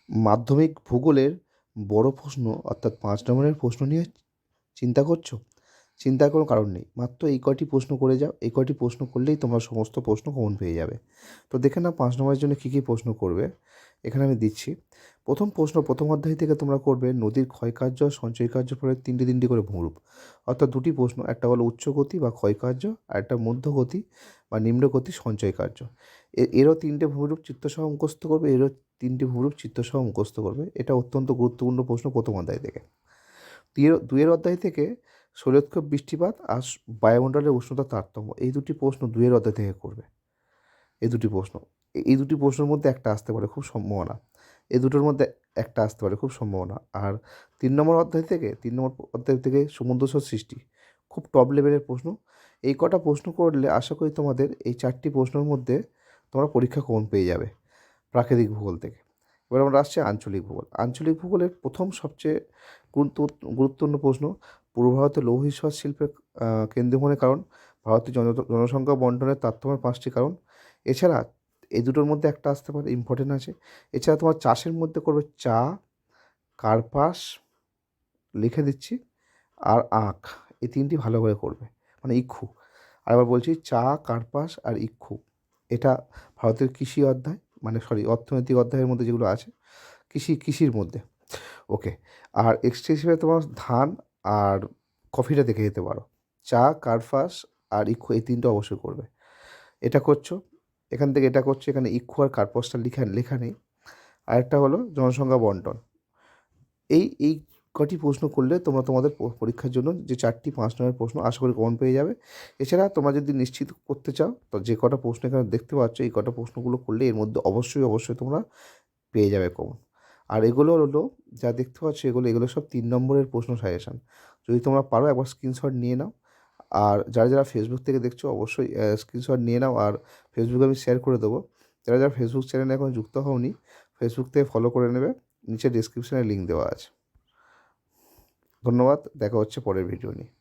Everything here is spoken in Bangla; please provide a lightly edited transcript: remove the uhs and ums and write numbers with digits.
মাধ্যমিক ভূগোলের বড় প্রশ্ন অর্থাৎ 5 নম্বরের প্রশ্ন নিয়ে চিন্তা করছো? চিন্তার কোনো কারণ নেই। মাত্র এই কয়টি প্রশ্ন করে যাও। এই কয়টি প্রশ্ন করলেই তোমরা সমস্ত প্রশ্ন কমন পেয়ে যাবে। তো দেখে নাও 5 নম্বরের জন্য কী কী প্রশ্ন করবে। এখানে আমি দিচ্ছি। প্রথম প্রশ্ন, প্রথম অধ্যায় থেকে তোমরা করবে নদীর ক্ষয়কার্য আর সঞ্চয় কার্য ফলে তিনটি করে ভূমিরূপ। অর্থাৎ দুটি প্রশ্ন, একটা হলো উচ্চগতি বা ক্ষয়কার্য আর একটা মধ্যগতি বা নিম্নগতি সঞ্চয় কার্য। এরও 3টে ভূমিরূপ চিত্রসহ মুখস্থ করবে, এরও 3টি ভূমিরূপ চিত্রসহ মুখস্থ করবে। এটা অত্যন্ত গুরুত্বপূর্ণ প্রশ্ন প্রথম অধ্যায় থেকে। দুইয়ের অধ্যায় থেকে শৈলক্ষেপ বৃষ্টিপাত আর বায়ুমণ্ডলের উষ্ণতার তারতম্য, এই দুটি প্রশ্ন 2-এর অধ্যায় থেকে করবে। এই দুটি প্রশ্নের মধ্যে একটা আসতে পারে খুব সম্ভাবনা। এই দুটোর মধ্যে একটা আসতে পারে খুব সম্ভাবনা। আর 3 নম্বর অধ্যায় থেকে সমুদ্রসর সৃষ্টি, খুব টপ লেভেলের প্রশ্ন। এই কটা প্রশ্ন করলে আশা করি তোমাদের এই 4টি প্রশ্নের মধ্যে তোমরা পরীক্ষা কমন পেয়ে যাবে প্রাকৃতিক ভূগোল থেকে। এবার আমরা আসছি আঞ্চলিক ভূগোল। আঞ্চলিক ভূগোলের প্রথম সবচেয়ে গুরুত্বপূর্ণ প্রশ্ন, পূর্ব ভারতের লৌহ ইস্পাত শিল্পের কেন্দ্রীভূমির কারণ, ভারতের জনসংখ্যা বন্টনের তারতম্যের 5টি কারণ। এছাড়া এই দুটোর মধ্যে একটা আসতে পারে, ইম্পর্টেন্ট আছে। এছাড়া তোমার চাষের মধ্যে করবে চা, কার্পাস, লিখে দিচ্ছি, আর আখ, এই 3টি ভালো করে করবে, মানে ইক্ষু। আরেকবার বলছি, চা, কার্পাস আর ইক্ষু। এটা ভারতের কৃষি অধ্যায়, মানে অর্থনৈতিক অধ্যায়ের মধ্যে যেগুলো আছে, কৃষির মধ্যে। ওকে। আর এক্সট্রা হিসেবে তোমার ধান আর কফিটা দেখে যেতে পারো। চা, কার্পাস আর ইক্ষু, এই 3টে অবশ্যই করবে। এটা করছো, এখান থেকে এটা করছো, এখানে ইক্ষু আর কার্পাসটা লেখা নেই। আরেকটা হলো জনসংখ্যা বন্টন। এই কটি প্রশ্ন করলে তোমরা তোমাদের পরীক্ষার জন্য যে 4টি 5 নম্বরের প্রশ্ন আশা করি কমন পেয়ে যাবে। এছাড়া তোমরা যদি নিশ্চিত করতে চাও, তো যে কটা প্রশ্ন এখানে দেখতে পাচ্ছ, এই কটা প্রশ্নগুলো করলে এর মধ্যে অবশ্যই তোমরা পেয়ে যাবে কমন। আর এগুলো হলো যা দেখতে পাচ্ছ, এগুলো সব 3 নম্বরের প্রশ্ন সাজেশান। যদি তোমরা পারো একবার স্ক্রিনশট নিয়ে নাও। আর যারা ফেসবুক থেকে দেখছো অবশ্যই স্ক্রিনশট নিয়ে নাও, আর ফেসবুকে আমি শেয়ার করে দেবো। যারা ফেসবুক চ্যানেলে এখন যুক্ত হওনি, ফেসবুক থেকে ফলো করে নেবে, নিচে ডিসক্রিপশানে লিঙ্ক দেওয়া আছে। ধন্যবাদ, দেখা হচ্ছে পরের ভিডিও নিয়ে।